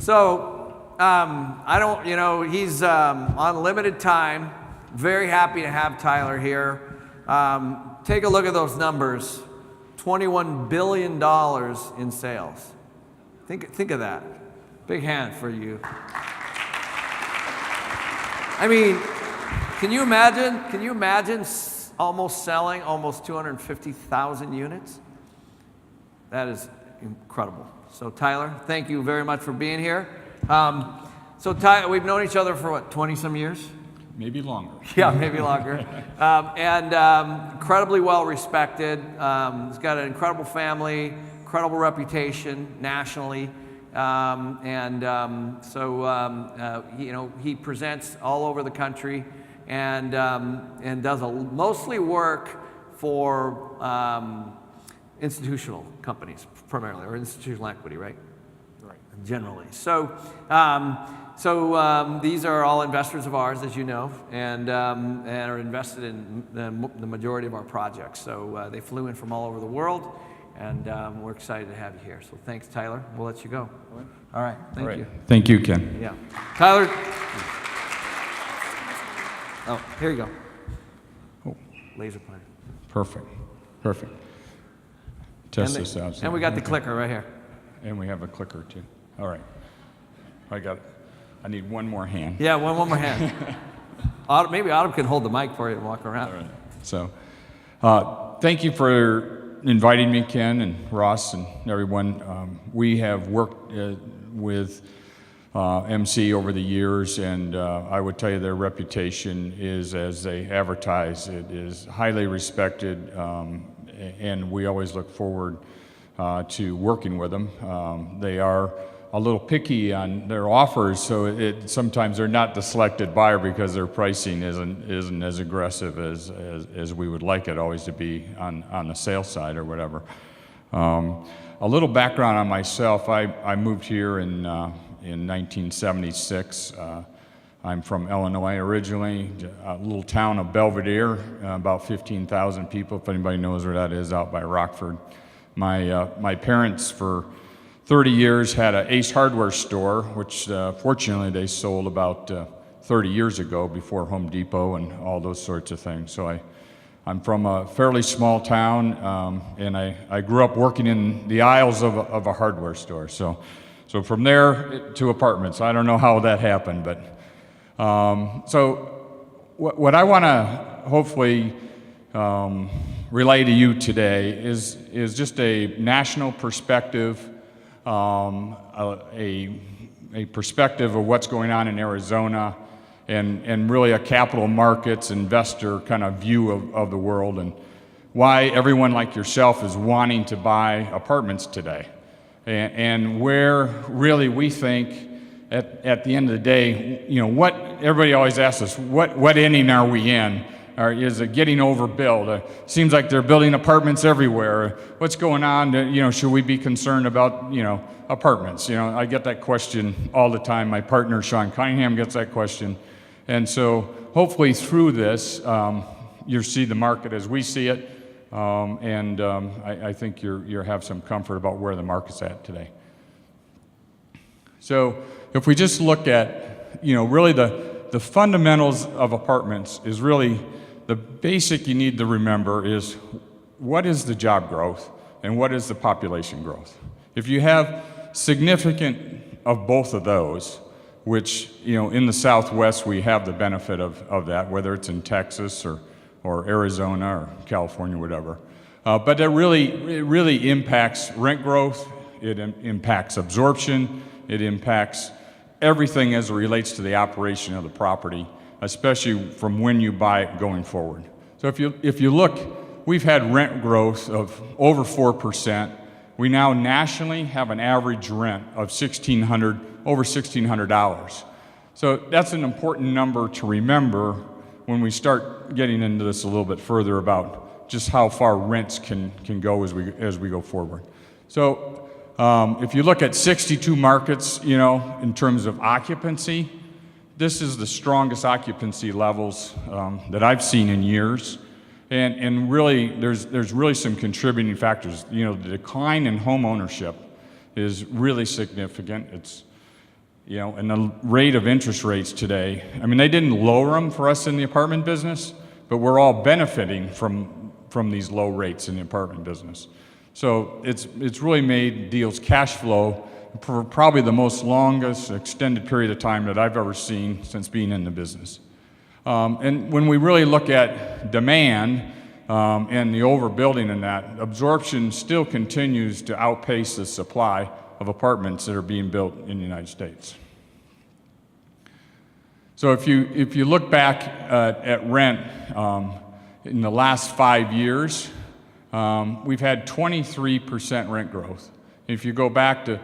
So I don't, he's on limited time. Very happy to have Tyler here. Take a look at those numbers. $21 billion in sales. Think of that. Big hand for you. I mean, can you imagine almost selling almost 250,000 units? That is incredible. So Tyler, thank you very much for being here. So Tyler, we've known each other for what, 20 some years? Maybe longer. Yeah, maybe longer. Incredibly well respected. He's got an incredible family, incredible reputation nationally. He presents all over the country and does mostly work for institutional companies primarily, or institutional equity, right? Right. Generally. So these are all investors of ours, as you know, and are invested in the majority of our projects. So they flew in from all over the world, and we're excited to have you here. So thanks, Tyler. We'll let you go. All right. Thank you. Thank you, Ken. Yeah. Tyler. Oh, here you go. Oh. Laser pointer. Perfect. Test this out. And we got the clicker right here. And we have a clicker too. All right. I got it. I need one more hand. Yeah, one more hand. Maybe Autumn can hold the mic for you and walk around. All right. So, thank you for inviting me, Ken and Ross and everyone. We have worked with MC over the years, and I would tell you their reputation is as they advertise. It is highly respected, and we always look forward to working with them. They are a little picky on their offers, so sometimes they're not the selected buyer because their pricing isn't as aggressive as we would like it always to be on the sales side or whatever. A little background on myself. I moved here in 1976. I'm from Illinois originally, a little town of Belvedere, about 15,000 people, if anybody knows where that is, out by Rockford. My parents, for 30 years, had an Ace Hardware store, which fortunately they sold about 30 years ago, before Home Depot and all those sorts of things. So I'm from a fairly small town, and I grew up working in the aisles of a hardware store. So from there to apartments. I don't know how that happened, but so what I want to hopefully relay to you today is just a national perspective, a perspective of what's going on in Arizona, and really a capital markets investor kind of view of the world, and why everyone like yourself is wanting to buy apartments today, and where really we think at the end of the day, what everybody always asks us, what inning are we in? Or is it getting overbuilt? Seems like they're building apartments everywhere. What's going on? Should we be concerned about, apartments? I get that question all the time. My partner, Sean Cunningham, gets that question. And so hopefully through this, you'll see the market as we see it. I think you'll have some comfort about where the market's at today. So if we just look at, really the fundamentals of apartments is really the basic you need to remember is what is the job growth and what is the population growth. If you have significant of both of those, which, in the Southwest we have the benefit of that, whether it's in Texas or Arizona or California, whatever. But it really impacts rent growth, it impacts absorption, it impacts everything as it relates to the operation of the property, especially from when you buy it going forward. So if you look, we've had rent growth of over 4%. We now nationally have an average rent of over $1,600. So that's an important number to remember when we start getting into this a little bit further about just how far rents can go as we go forward. So if you look at 62 markets, in terms of occupancy, this is the strongest occupancy levels that I've seen in years. And really, there's really some contributing factors. The decline in home ownership is really significant. you know, and the rate of interest rates today, I mean, they didn't lower them for us in the apartment business, but we're all benefiting from these low rates in the apartment business. So it's really made deals cash flow for probably the most longest extended period of time that I've ever seen since being in the business. And when we really look at demand and the overbuilding in that, absorption still continues to outpace the supply of apartments that are being built in the United States. So if you look back at rent in the last 5 years, we've had 23% rent growth. If you go back to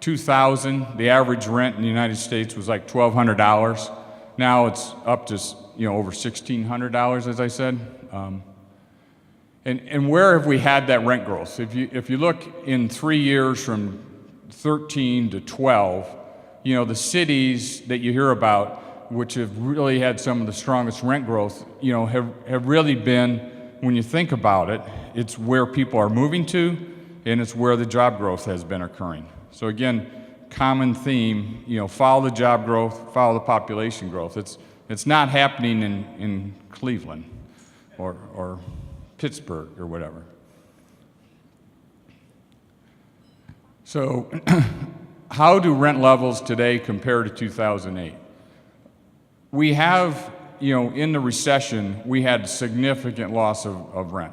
2000, the average rent in the United States was like $1,200. Now it's up to over $1,600, as I said. And where have we had that rent growth? If you look in 3 years from 13 to 12, the cities that you hear about, which have really had some of the strongest rent growth, have really been, when you think about it, it's where people are moving to, and it's where the job growth has been occurring. So again, common theme, follow the job growth, follow the population growth. It's not happening in Cleveland or Pittsburgh or whatever. So how do rent levels today compare to 2008? We have, in the recession, we had significant loss of rent.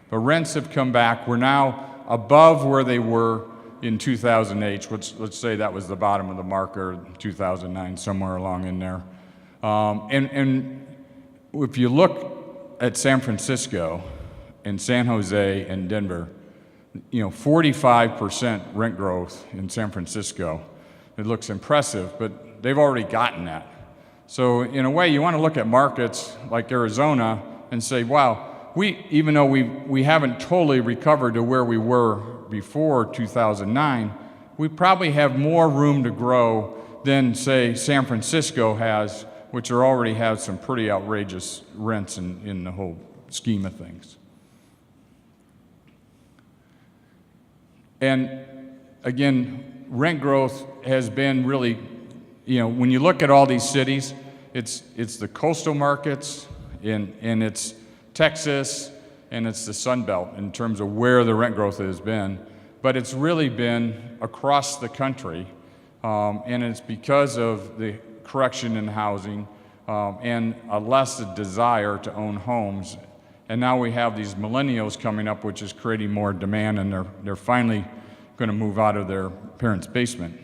But rents have come back. We're now above where they were in 2008, which let's say that was the bottom of the market, 2009, somewhere along in there. And if you look at San Francisco and San Jose and Denver, 45% rent growth in San Francisco. It looks impressive, but they've already gotten that. So in a way, you want to look at markets like Arizona and say, wow, even though we haven't totally recovered to where we were before 2009, we probably have more room to grow than, say, San Francisco has, which already has some pretty outrageous rents in the whole scheme of things. And again, rent growth has been really, when you look at all these cities, it's the coastal markets, and it's Texas, and it's the Sun Belt in terms of where the rent growth has been. But it's really been across the country, and it's because of the correction in housing and a less desire to own homes. And now we have these millennials coming up, which is creating more demand, and they're finally going to move out of their parents' basement.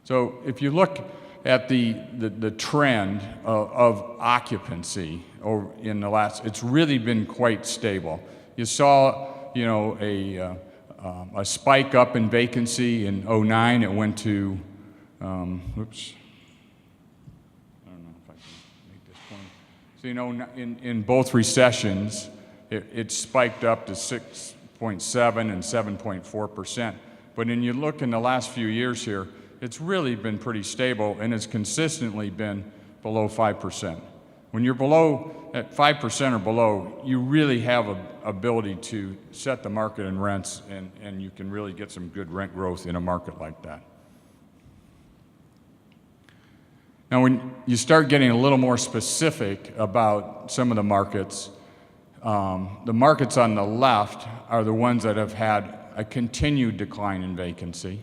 So if you look at the trend of occupancy in the last, it's really been quite stable. You saw, a spike up in vacancy in 2009. It went to, oops. So, in both recessions, it spiked up to 6.7 and 7.4%. But when you look in the last few years here, it's really been pretty stable, and it's consistently been below 5%. When you're at 5% or below, you really have an ability to set the market in rents, and you can really get some good rent growth in a market like that. Now, when you start getting a little more specific about some of the markets on the left are the ones that have had a continued decline in vacancy,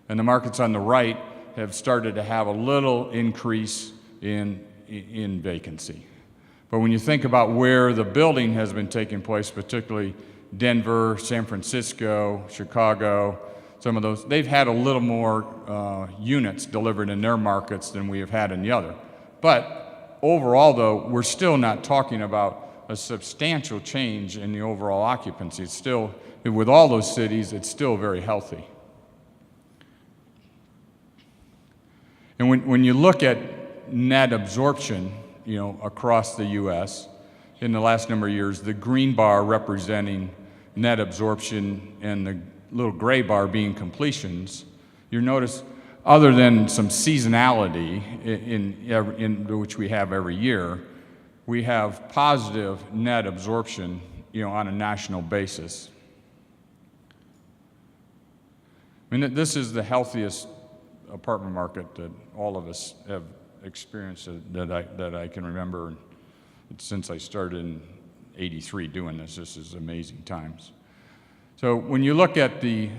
and the markets on the right have started to have a little increase in vacancy. But when you think about where the building has been taking place, particularly Denver, San Francisco, Chicago, some of those, they've had a little more units delivered in their markets than we have had in the other. But overall, though, we're still not talking about a substantial change in the overall occupancy. It's still, with all those cities, it's still very healthy. And when you look at net absorption, across the U.S. in the last number of years, the green bar representing net absorption and the little gray bar being completions, you notice, other than some seasonality in which we have every year, we have positive net absorption, on a national basis. mean, this is the healthiest apartment market that all of us have experienced that I can remember. And since I started in '83 doing this is amazing times. So when you look at the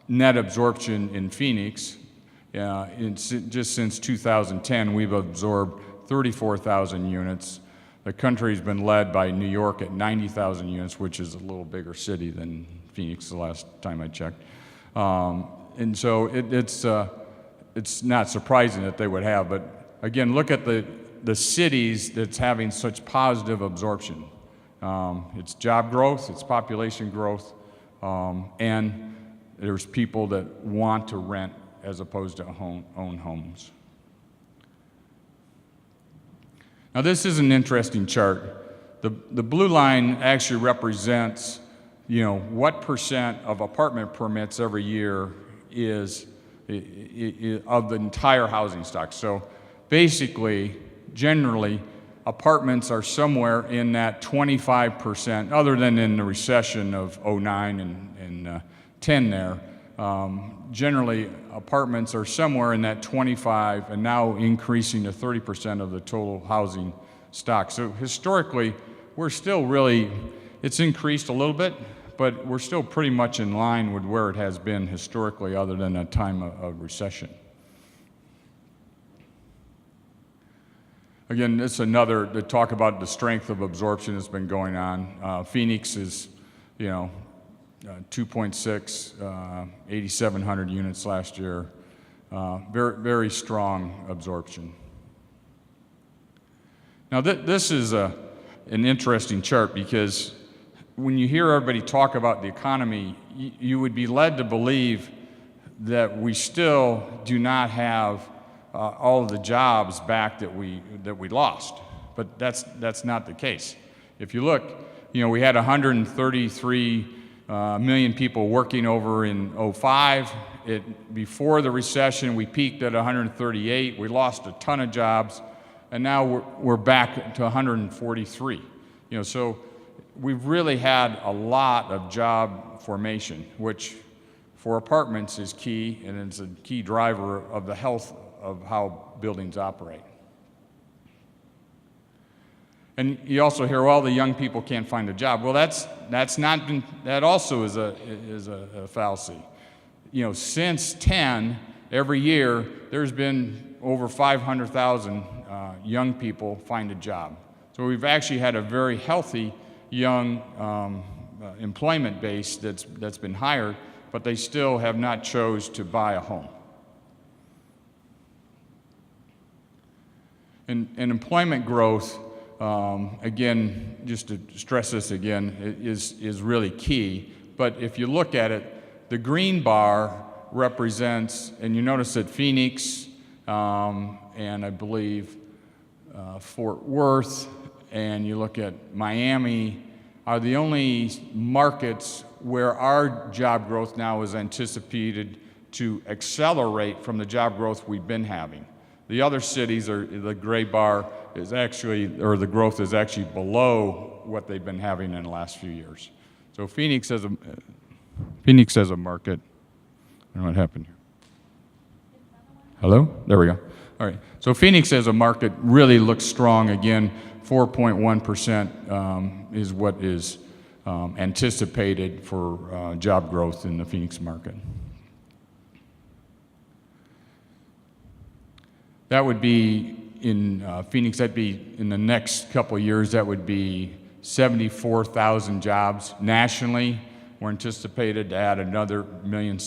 net absorption in Phoenix, just since 2010, we've absorbed 34,000 units. The country's been led by New York at 90,000 units, which is a little bigger city than Phoenix the last time I checked. And so it's not surprising that they would have, but again, look at the cities that's having such positive absorption. It's job growth, it's population growth, and there's people that want to rent as opposed to own homes. Now this is an interesting chart. The blue line actually represents, what percent of apartment permits every year is of the entire housing stock. So basically, generally, apartments are somewhere in that 25%, other than in the recession of '09 and 10 there. Generally, apartments are somewhere in that 25 and now increasing to 30% of the total housing stock. So historically, we're still it's increased a little bit, but we're still pretty much in line with where it has been historically, other than a time of recession. Again, it's another to talk about the strength of absorption that's been going on. Phoenix is, 2.6, 8,700 units last year. Very, very strong absorption. Now, this is an interesting chart, because when you hear everybody talk about the economy, you would be led to believe that we still do not have all of the jobs back that we lost, but that's not the case. If you look, we had 133 million people working over in '05. Before the recession, we peaked at 138. We lost a ton of jobs, and now we're back to 143. So we've really had a lot of job formation, which for apartments is key, and it's a key driver of the health of how buildings operate. And you also hear, well, the young people can't find a job. Well, that also is a fallacy. Since 10, every year, there's been over 500,000 young people find a job. So we've actually had a very healthy young employment base that's been hired, but they still have not chose to buy a home. And employment growth, again, just to stress this again, is really key. But if you look at it, the green bar represents, and you notice that Phoenix and I believe Fort Worth, and you look at Miami, are the only markets where our job growth now is anticipated to accelerate from the job growth we've been having. The other cities, the gray bar is actually, or the growth is actually below what they've been having in the last few years. So Phoenix as a market, I don't know what happened here. Hello? There we go. All right. So Phoenix as a market really looks strong. Again, 4.1% is what is anticipated for job growth in the Phoenix market. That would be in Phoenix, that'd be in the next couple of years, that would be 74,000 jobs. Nationally, we're anticipated to add another 1.6 million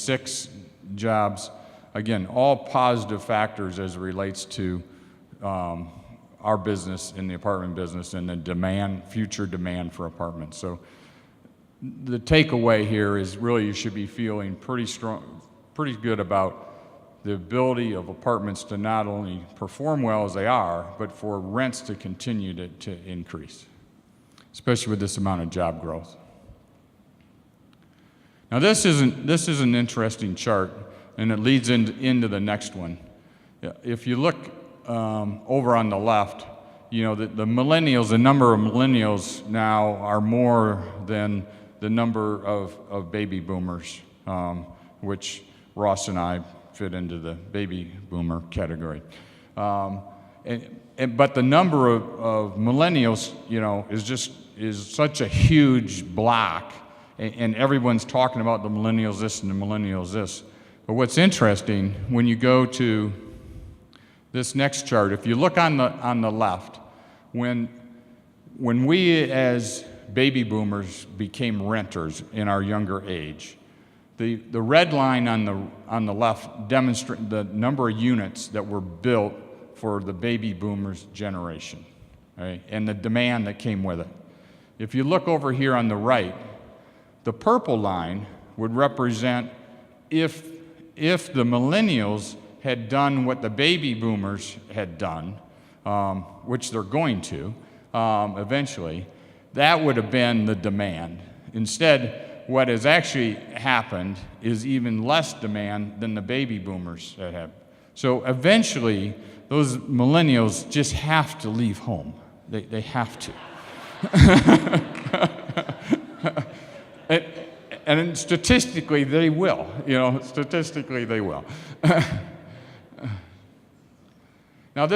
jobs. Again, all positive factors as it relates to our business in the apartment business and the future demand for apartments. So the takeaway here is really you should be feeling pretty good about the ability of apartments to not only perform well as they are, but for rents to continue to increase, especially with this amount of job growth. Now this is an interesting chart, and it leads into the next one. If you look over on the left, the millennials, the number of millennials now are more than the number of baby boomers. which Ross and I fit into the baby boomer category. But the number of millennials, is such a huge block, and everyone's talking about the millennials this and the millennials this. But what's interesting, when you go to this next chart, if you look on the left, when we as baby boomers became renters in our younger age, the red line on the left demonstrates the number of units that were built for the baby boomers generation, right? And the demand that came with it. If you look over here on the right, the purple line would represent if the millennials had done what the baby boomers had done, which they're going to eventually, that would have been the demand. Instead, what has actually happened is even less demand than the baby boomers that have. So eventually, those millennials just have to leave home. They have to. And statistically, they will. Statistically, they will. Now,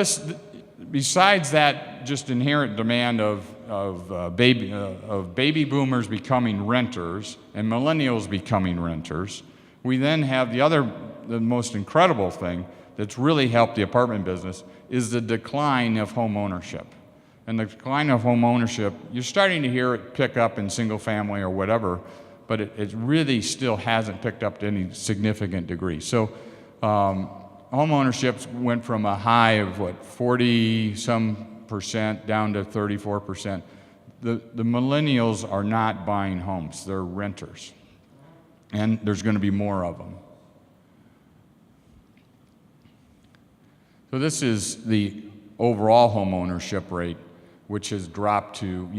besides that, just inherent demand of baby boomers becoming renters and millennials becoming renters, we then have the most incredible thing that's really helped the apartment business is the decline of home ownership. And the decline of home ownership, you're starting to hear it pick up in single family or whatever, but it really still hasn't picked up to any significant degree. So home ownership went from a high of 40-some% down to 34%. The millennials are not buying homes, they're renters. And there's going to be more of them. So this is the overall home ownership rate, which has dropped to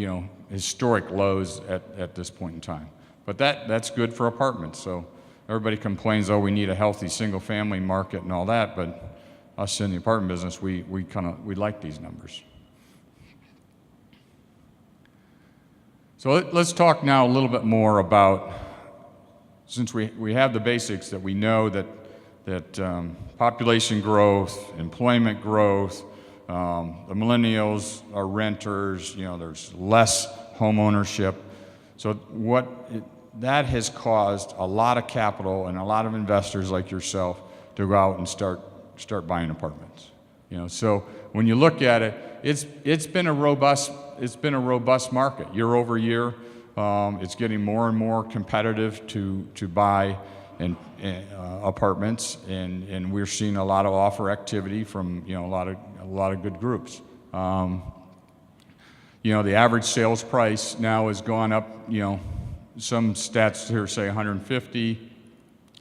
historic lows at this point in time. But that's good for apartments. So everybody complains, we need a healthy single-family market and all that. But us in the apartment business, we like these numbers. So let's talk now a little bit more about, since we have the basics that we know that population growth, employment growth, the millennials are renters, there's less home ownership. So that has caused a lot of capital and a lot of investors like yourself to go out and start buying apartments. So when you look at it, it's been a robust market year over year. It's getting more and more competitive to buy apartments, and we're seeing a lot of offer activity from a lot of good groups. The average sales price now has gone up. Some stats here say 150,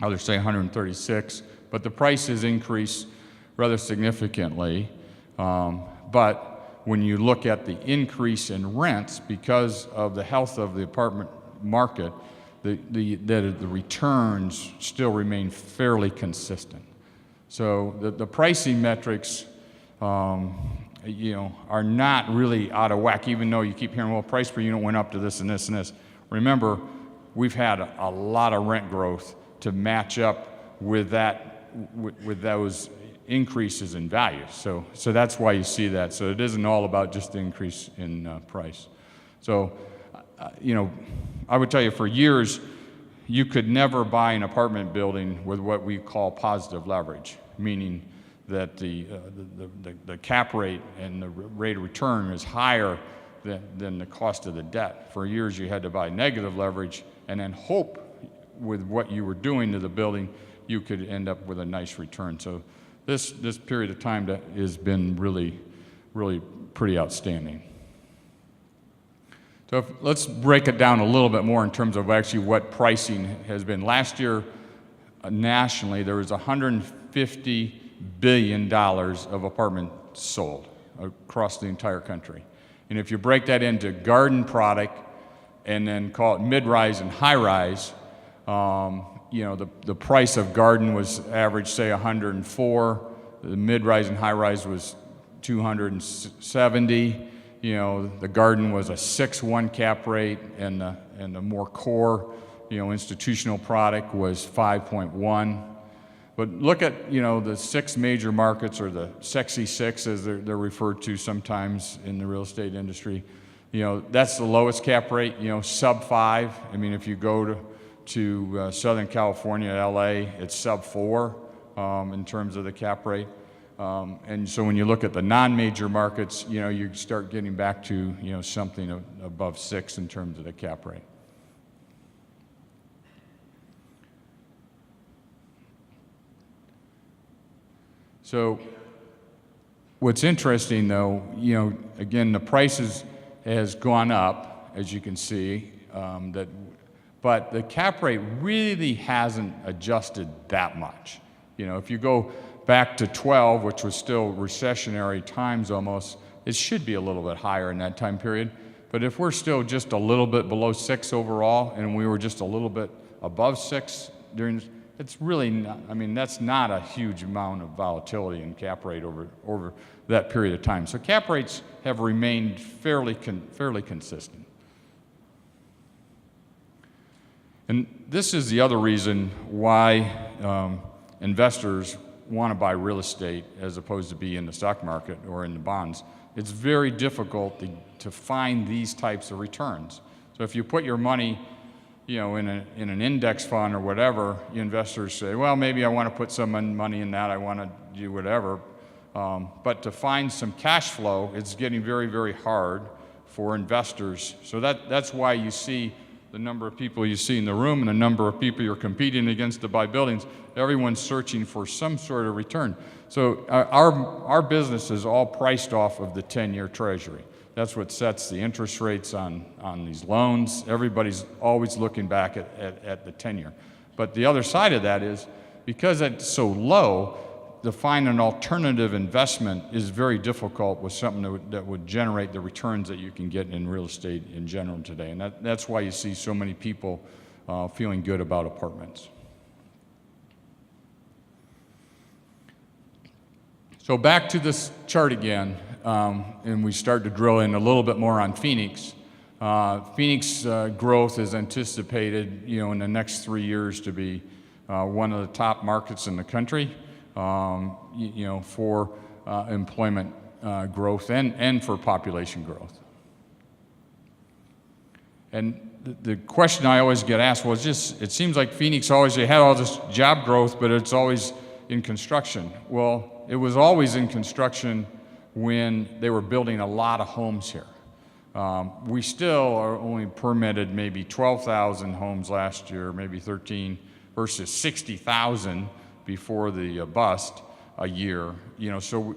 others say 136, but the price has increased rather significantly. But when you look at the increase in rents because of the health of the apartment market, the returns still remain fairly consistent. So the pricing metrics, are not really out of whack, even though you keep hearing, well, price per unit went up to this and this and this. Remember, we've had a lot of rent growth to match up with those increases in value. So that's why you see that. So it isn't all about just the increase in price. So, I would tell you for years, you could never buy an apartment building with what we call positive leverage, meaning that the cap rate and the rate of return is higher than the cost of the debt. For years, you had to buy negative leverage and then hope with what you were doing to the building, you could end up with a nice return. So this period of time has been really, really pretty outstanding. So let's break it down a little bit more in terms of actually what pricing has been. Last year, nationally, there was $150 billion of apartments sold across the entire country. And if you break that into garden product and then call it mid-rise and high-rise, the price of garden was average, say, 104. The mid-rise and high-rise was 270. The garden was a 6.1 cap rate, and the more core institutional product was 5.1. But look at, the 6 major markets, or the Sexy Six, as they're referred to sometimes in the real estate industry. That's the lowest cap rate, sub 5. I mean, if you go to Southern California, LA, it's sub 4 in terms of the cap rate. And so when you look at the non-major markets, you start getting back to, something above 6 in terms of the cap rate. So what's interesting, though, again, the prices has gone up, as you can see, but the cap rate really hasn't adjusted that much. If you go back to 12, which was still recessionary times almost, it should be a little bit higher in that time period. But if we're still just a little bit below 6 overall, and we were just a little bit above 6 it's really not, that's not a huge amount of volatility in cap rate over that period of time. So cap rates have remained fairly consistent. And this is the other reason why investors want to buy real estate as opposed to be in the stock market or in the bonds. It's very difficult to find these types of returns. So if you put your money in an index fund or whatever, investors say, well, maybe I want to put some money in that, I want to do whatever. But to find some cash flow, it's getting very, very hard for investors. So that's why you see the number of people you see in the room and the number of people you're competing against to buy buildings. Everyone's searching for some sort of return. So our business is all priced off of the 10-year Treasury. That's what sets the interest rates on these loans. Everybody's always looking back at the 10-year. But the other side of that is, because it's so low, to find an alternative investment is very difficult with something that would generate the returns that you can get in real estate in general today. And that's why you see so many people feeling good about apartments. So back to this chart again. And we start to drill in a little bit more on Phoenix. Phoenix growth is anticipated, in the next 3 years to be one of the top markets in the country, for employment growth and for population growth. And the question I always get asked, well, it seems like Phoenix they had all this job growth, but it's always in construction. Well, it was always in construction when they were building a lot of homes here. We still are only permitted maybe 12,000 homes last year, maybe 13, versus 60,000 before the bust a year. So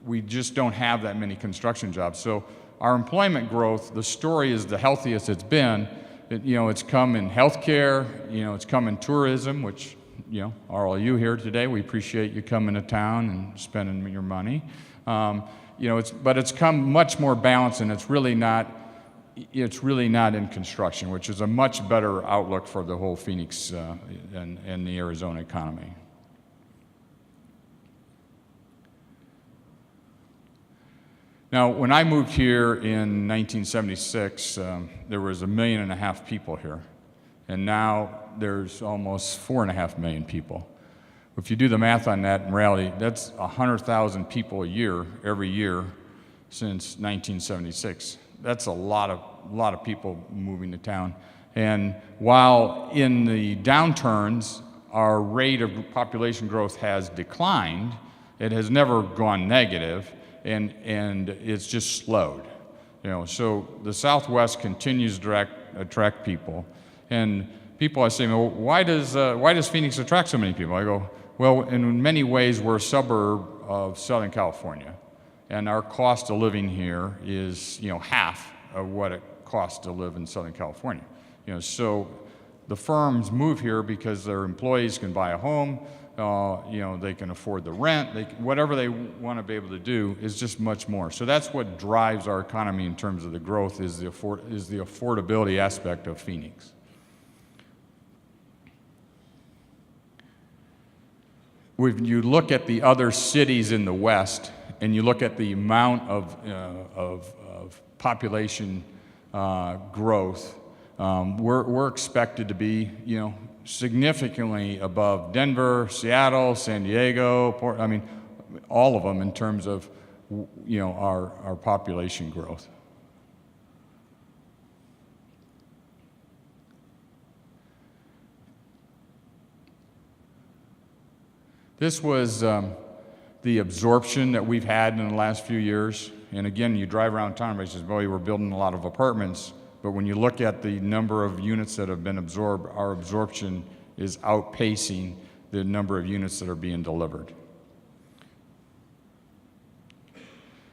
we just don't have that many construction jobs. So our employment growth, the story is the healthiest it's been. It's come in healthcare, it's come in tourism, which, all of you here today, we appreciate you coming to town and spending your money. But it's come much more balanced, and it's really not in construction, which is a much better outlook for the whole Phoenix and the Arizona economy. Now, when I moved here in 1976, there was 1.5 million people here, and now there's almost 4.5 million people. If you do the math on that, in reality, that's 100,000 people a year, every year, since 1976. That's a lot of people moving to town. And while in the downturns, our rate of population growth has declined, it has never gone negative, and it's just slowed. So the Southwest continues to attract people, and people are saying, well, why does Phoenix attract so many people? I go, well, in many ways, we're a suburb of Southern California, and our cost of living here is, half of what it costs to live in Southern California. So the firms move here because their employees can buy a home, they can afford the rent, whatever they want to be able to do is just much more. So that's what drives our economy in terms of the growth, is the affordability aspect of Phoenix. When you look at the other cities in the West, and you look at the amount of population growth, we're expected to be, significantly above Denver, Seattle, San Diego, all of them in terms of, our population growth. This was the absorption that we've had in the last few years. And again, you drive around town and say, boy, we're building a lot of apartments. But when you look at the number of units that have been absorbed, our absorption is outpacing the number of units that are being delivered.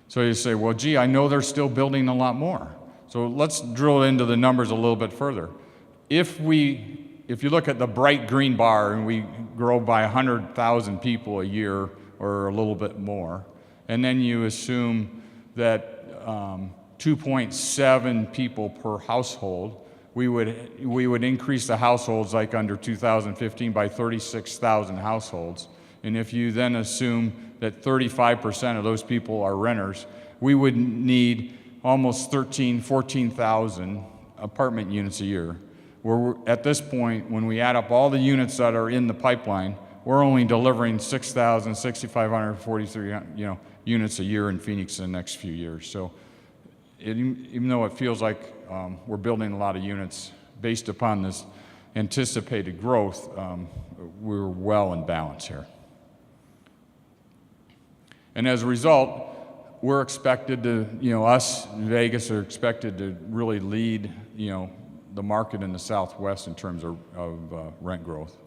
So you say, well, gee, I know they're still building a lot more. So let's drill into the numbers a little bit further. If you look at the bright green bar and we grow by 100,000 people a year or a little bit more, and then you assume that 2.7 people per household, we would increase the households like under 2015 by 36,000 households. And if you then assume that 35% of those people are renters, we would need almost 14,000 apartment units a year. At this point, when we add up all the units that are in the pipeline, we're only delivering 6,543 units a year in Phoenix in the next few years. So even though it feels like we're building a lot of units based upon this anticipated growth, we're well in balance here. And as a result, we're expected to, us in Vegas are expected to really lead, the market in the Southwest in terms of rent growth.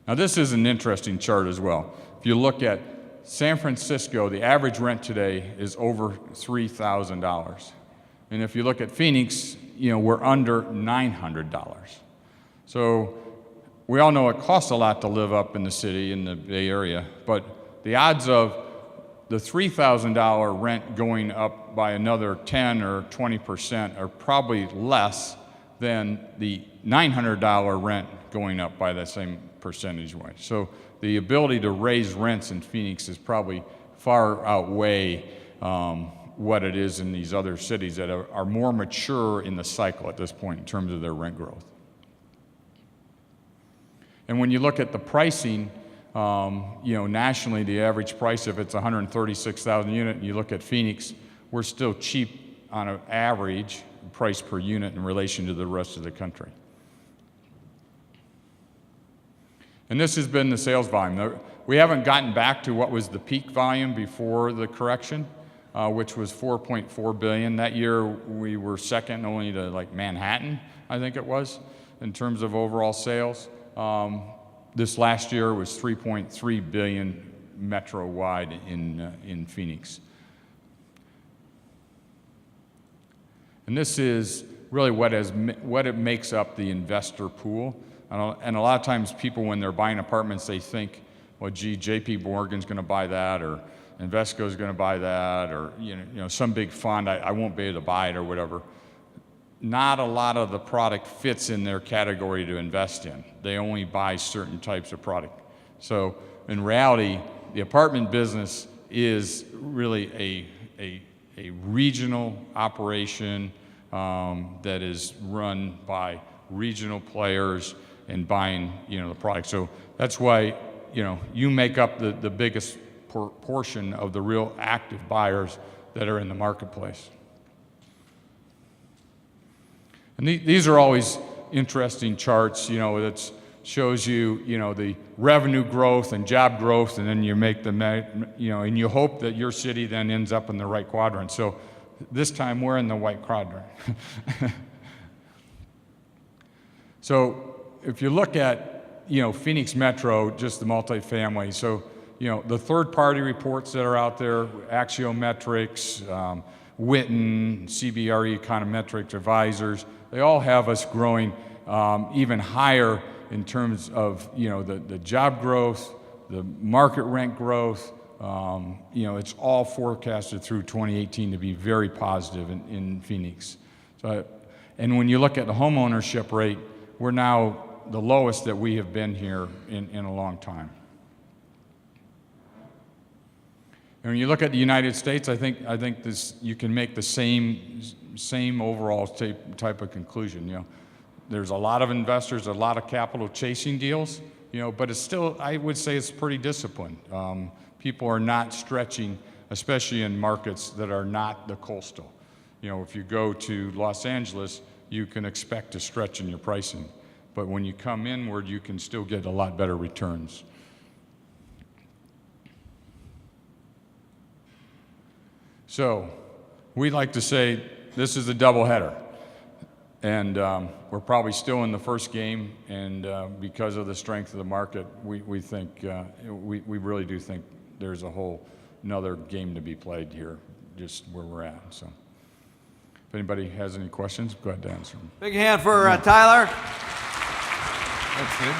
Now this is an interesting chart as well. If you look at San Francisco, the average rent today is over $3,000. And if you look at Phoenix, we're under $900. So we all know it costs a lot to live up in the city, in the Bay Area, but the odds of the $3,000 rent going up by another 10 or 20% are probably less than the $900 rent going up by that same percentage way. So the ability to raise rents in Phoenix is probably far outweigh what it is in these other cities that are more mature in the cycle at this point in terms of their rent growth. And when you look at the pricing, nationally, the average price, if it's 136,000 unit, and you look at Phoenix, we're still cheap on an average price per unit in relation to the rest of the country. And this has been the sales volume. We haven't gotten back to what was the peak volume before the correction, which was 4.4 billion. That year, we were second only to like Manhattan, I think it was, in terms of overall sales. This last year was 3.3 billion metro-wide in Phoenix. And this is really what it makes up the investor pool. And a lot of times people, when they're buying apartments, they think, well, gee, J.P. Morgan's going to buy that, or Invesco's going to buy that, or some big fund, I won't be able to buy it or whatever. Not a lot of the product fits in their category to invest in. They only buy certain types of product. So in reality, the apartment business is really a regional operation that is run by regional players and buying the product. So that's why you make up the biggest portion of the real active buyers that are in the marketplace. And these are always interesting charts, that shows you, the revenue growth and job growth, and then you make and you hope that your city then ends up in the right quadrant. So this time we're in the white quadrant. So if you look at, Phoenix Metro, just the multifamily, so, the third-party reports that are out there, Axiometrics, Witten, CBRE Econometrics Advisors, they all have us growing even higher in terms of the job growth, the market rent growth. It's all forecasted through 2018 to be very positive in Phoenix. So, and when you look at the home ownership rate, we're now the lowest that we have been here in a long time. And when you look at the United States, I think you can make the same same overall type of conclusion. There's a lot of investors, a lot of capital chasing deals, but it's still, I would say it's pretty disciplined. People are not stretching, especially in markets that are not the coastal. If you go to Los Angeles, you can expect to stretch in your pricing. But when you come inward, you can still get a lot better returns. So we like to say this is a doubleheader. And we're probably still in the first game, and because of the strength of the market, we think, we really do think there's a whole another game to be played here, just where we're at. So if anybody has any questions, go ahead to answer them. Big hand for Tyler. That's good.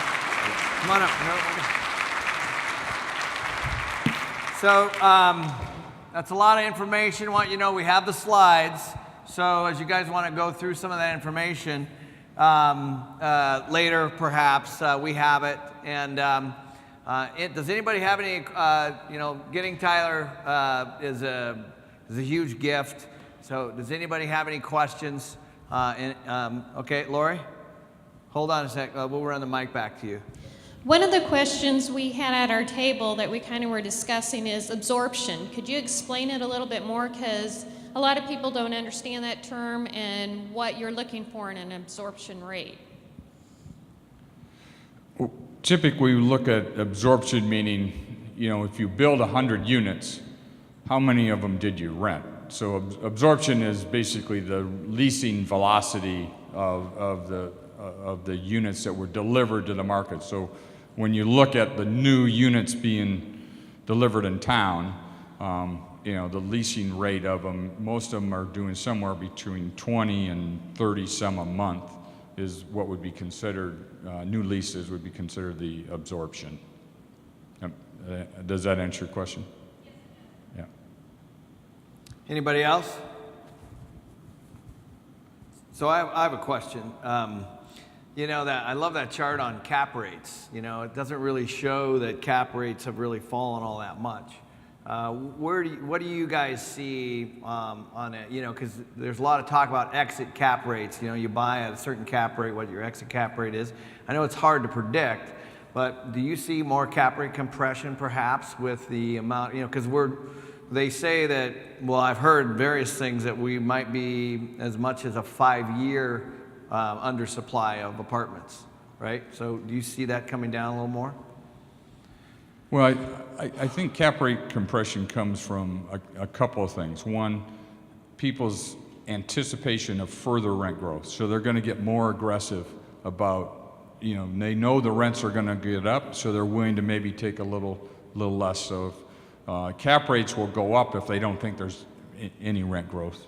Come on up. So that's a lot of information. I want you to know we have the slides. So as you guys want to go through some of that information later, perhaps we have it. And does anybody have any? Getting Tyler is a huge gift. So does anybody have any questions? Okay, Lori, hold on a sec. We'll run the mic back to you. One of the questions we had at our table that we kind of were discussing is absorption. Could you explain it a little bit more? Because a lot of people don't understand that term and what you're looking for in an absorption rate. Well, typically, we look at absorption, meaning, if you build 100 units, how many of them did you rent? So absorption is basically the leasing velocity of the units that were delivered to the market. So when you look at the new units being delivered in town, the leasing rate of them, most of them are doing somewhere between 20 and 30 some a month is what would be considered, new leases would be considered the absorption. Does that answer your question? Yeah. Anybody else? So I have a question. That I love that chart on cap rates. It doesn't really show that cap rates have really fallen all that much. What do you guys see on it? Because there's a lot of talk about exit cap rates. You buy at a certain cap rate, what your exit cap rate is. I know it's hard to predict, but do you see more cap rate compression perhaps with the amount? Because they say that. Well, I've heard various things that we might be as much as a 5-year undersupply of apartments, right? So do you see that coming down a little more? Well, I think cap rate compression comes from a couple of things. One, people's anticipation of further rent growth. So they're going to get more aggressive about, they know the rents are going to get up, so they're willing to maybe take a little less. So cap rates will go up if they don't think there's any rent growth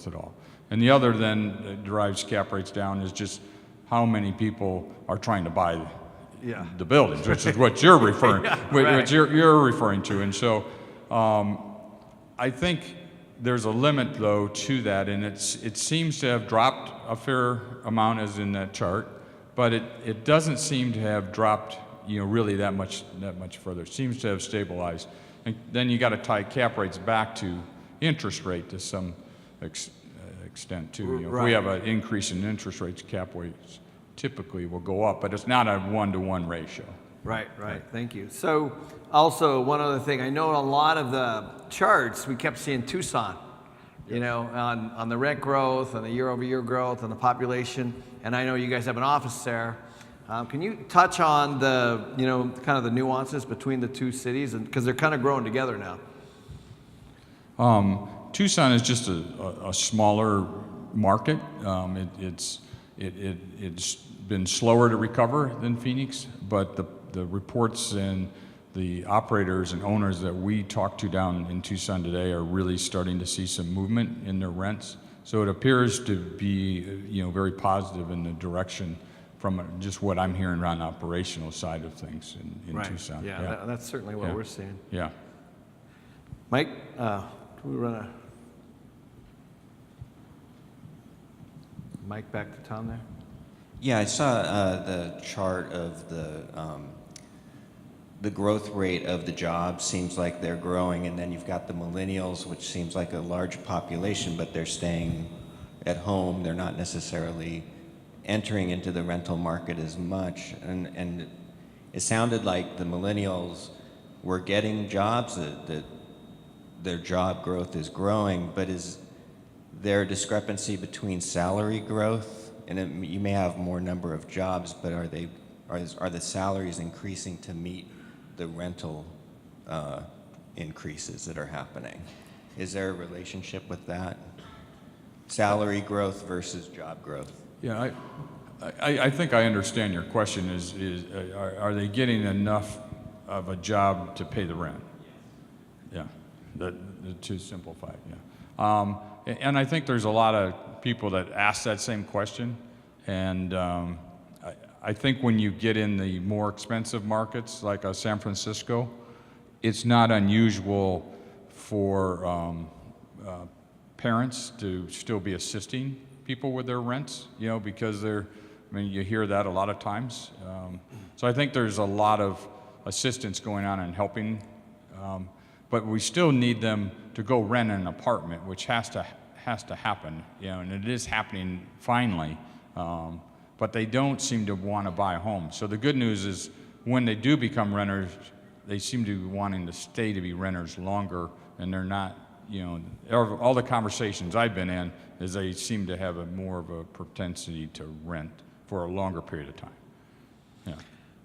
at all. And the other then that drives cap rates down is just how many people are trying to buy the buildings, which is what you're referring, which you're referring to. And so I think there's a limit though to that, and it seems to have dropped a fair amount as in that chart, but it doesn't seem to have dropped really that much further. It seems to have stabilized. And then you got to tie cap rates back to interest rate to some extent too. If we have an increase in interest rates, cap rates typically will go up, but it's not a 1-to-1 ratio. Right. Thank you. So also one other thing, I know a lot of the charts we kept seeing Tucson, on the rent growth and the year-over-year growth and the population, and I know you guys have an office there. Can you touch on the, kind of the nuances between the two cities, and because they're kind of growing together now? Tucson is just a smaller market. It's been slower to recover than Phoenix, but the reports and the operators and owners that we talk to down in Tucson today are really starting to see some movement in their rents. So it appears to be, very positive in the direction from just what I'm hearing around the operational side of things in Tucson. Yeah, that's certainly what we're seeing. Yeah. Mike, can we run a mic back to Tom there? Yeah, I saw the chart of the the growth rate of the jobs seems like they're growing, and then you've got the millennials, which seems like a large population, but they're staying at home. They're not necessarily entering into the rental market as much. And it sounded like the millennials were getting jobs, that their job growth is growing, but is there a discrepancy between salary growth, and you may have more number of jobs, but are the salaries increasing to meet the rental increases that are happening? Is there a relationship with that? Salary growth versus job growth? Yeah, I think I understand your question are they getting enough of a job to pay the rent? Yeah, to simplify it, yeah. And I think there's a lot of people that ask that same question, and I think when you get in the more expensive markets like San Francisco, it's not unusual for parents to still be assisting people with their rents, because you hear that a lot of times. So I think there's a lot of assistance going on and helping, but we still need them to go rent an apartment, which has to happen, and it is happening finally. But they don't seem to want to buy a home. So the good news is when they do become renters, they seem to be wanting to stay to be renters longer, and they're not, all the conversations I've been in is they seem to have more of a propensity to rent for a longer period of time. Yeah.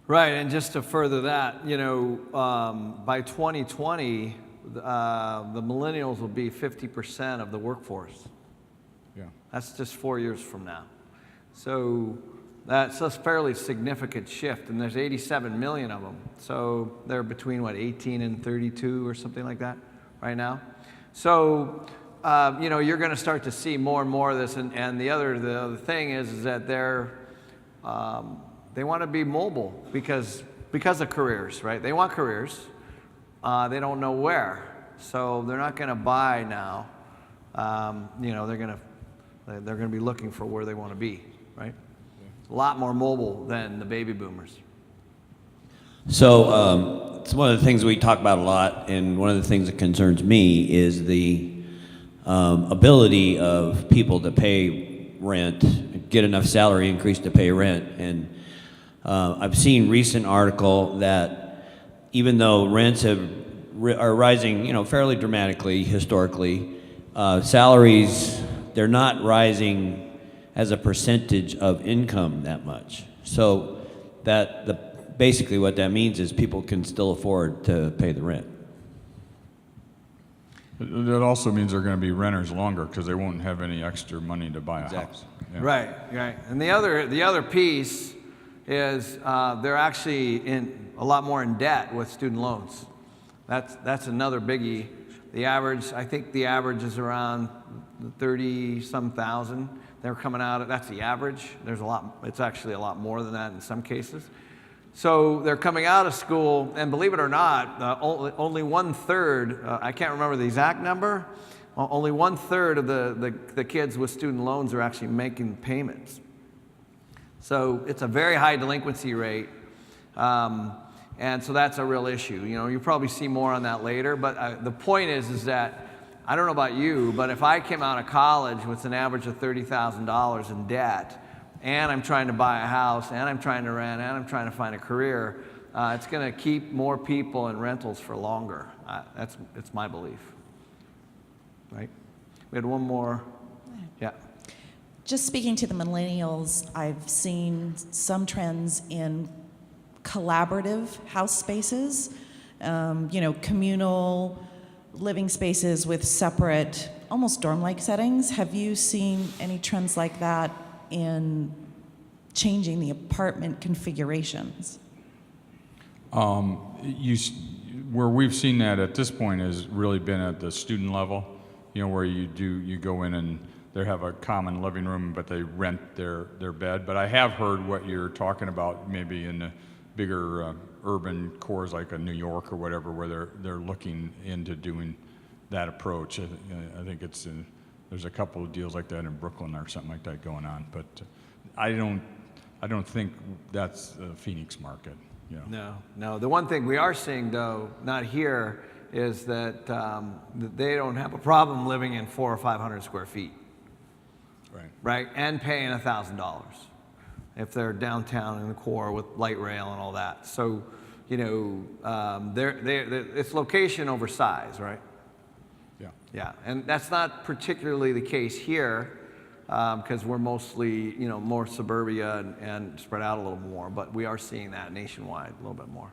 Right, and just to further that, by 2020, the millennials will be 50% of the workforce. Yeah. That's just 4 years from now. So that's a fairly significant shift, and there's 87 million of them. So they're between, 18 and 32 or something like that right now. So, you're going to start to see more and more of this, and the other thing is that they want to be mobile because of careers, right? They want careers. They don't know where, so they're not going to buy now. They're going to be looking for where they want to be, right? A lot more mobile than the baby boomers. So it's one of the things we talk about a lot, and one of the things that concerns me is the ability of people to pay rent, get enough salary increase to pay rent. And I've seen recent article that even though rents are rising, fairly dramatically historically, salaries, they're not rising as a percentage of income that much. So basically what that means is people can still afford to pay the rent. That also means they're going to be renters longer because they won't have any extra money to buy a house. Yeah. Right. And the other piece is they're actually a lot more in debt with student loans. That's another biggie. I think the average is around 30-some thousand. They're coming out. That's the average. It's actually a lot more than that in some cases. So they're coming out of school, and believe it or not, only 1/3, I can't remember the exact number, only 1/3 of the kids with student loans are actually making payments. So it's a very high delinquency rate, and so that's a real issue. You'll probably see more on that later, but the point is that, I don't know about you, but if I came out of college with an average of $30,000 in debt, and I'm trying to buy a house, and I'm trying to rent, and I'm trying to find a career, it's going to keep more people in rentals for longer. It's my belief. Right? We had one more. Yeah. Just speaking to the millennials, I've seen some trends in collaborative house spaces, communal living spaces with separate, almost dorm-like settings. Have you seen any trends like that in changing the apartment configurations? Where we've seen that at this point has really been at the student level, where you go in and they have a common living room, but they rent their bed. But I have heard what you're talking about, maybe in the bigger urban cores like a New York or whatever, where they're looking into doing that approach. I think there's a couple of deals like that in Brooklyn or something like that going on, but I don't think that's the Phoenix market. you know. No, no. The one thing we are seeing, though, not here, is that they don't have a problem living in 400 or 500 square feet, Right. right? And paying $1,000 if they're downtown in the core with light rail and all that. So, you know, it's location over size, right? Yeah. Yeah, and that's not particularly the case here because we're mostly, you know, more suburbia and spread out a little more, but we are seeing that nationwide a little bit more,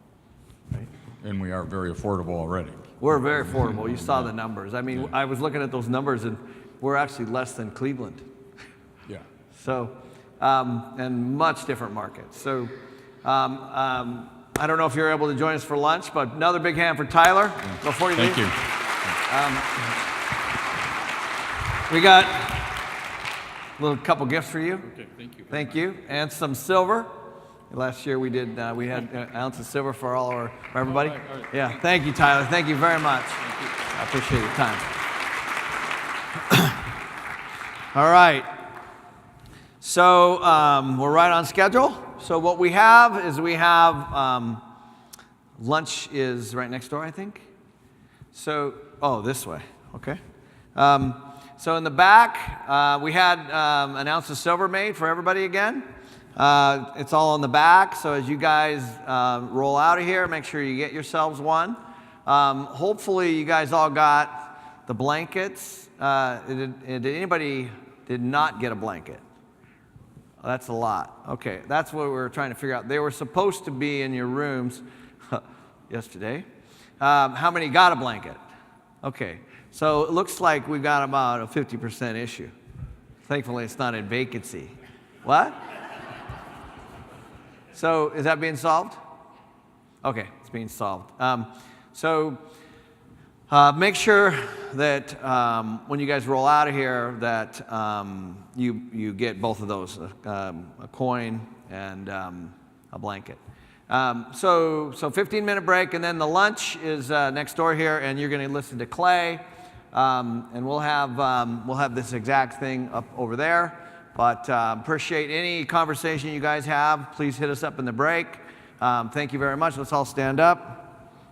right? And we are very affordable already. We're very affordable. You saw the numbers. I mean, I was looking at those numbers and we're actually less than Cleveland. Yeah. So, and much different markets. So, I don't know if you're able to join us for lunch, but another big hand for Tyler before you leave. Thank you. We got a little couple gifts for you. Okay, thank you. Thank you, and some silver. Last year we did. We had an ounce of silver for for everybody. All right. Yeah. Thank you, Tyler. Thank you very much. I appreciate your time. All right. So we're right on schedule. So what we have is lunch is right next door, I think. So this way. Okay. So in the back, we had an ounce of silver made for everybody again. It's all in the back, so as you guys roll out of here, make sure you get yourselves one. Hopefully you guys all got the blankets. Did anybody did not get a blanket? That's a lot. Okay, that's what we were trying to figure out. They were supposed to be in your rooms yesterday. How many got a blanket? Okay, so it looks like we got about a 50% issue. Thankfully, it's not in vacancy. What? So is that being solved? Okay, it's being solved. Make sure that when you guys roll out of here that you get both of those, a coin and a blanket. So 15-minute break, and then the lunch is next door here, and you're going to listen to Clay, and we'll have this exact thing up over there. But appreciate any conversation you guys have. Please hit us up in the break. Thank you very much. Let's all stand up.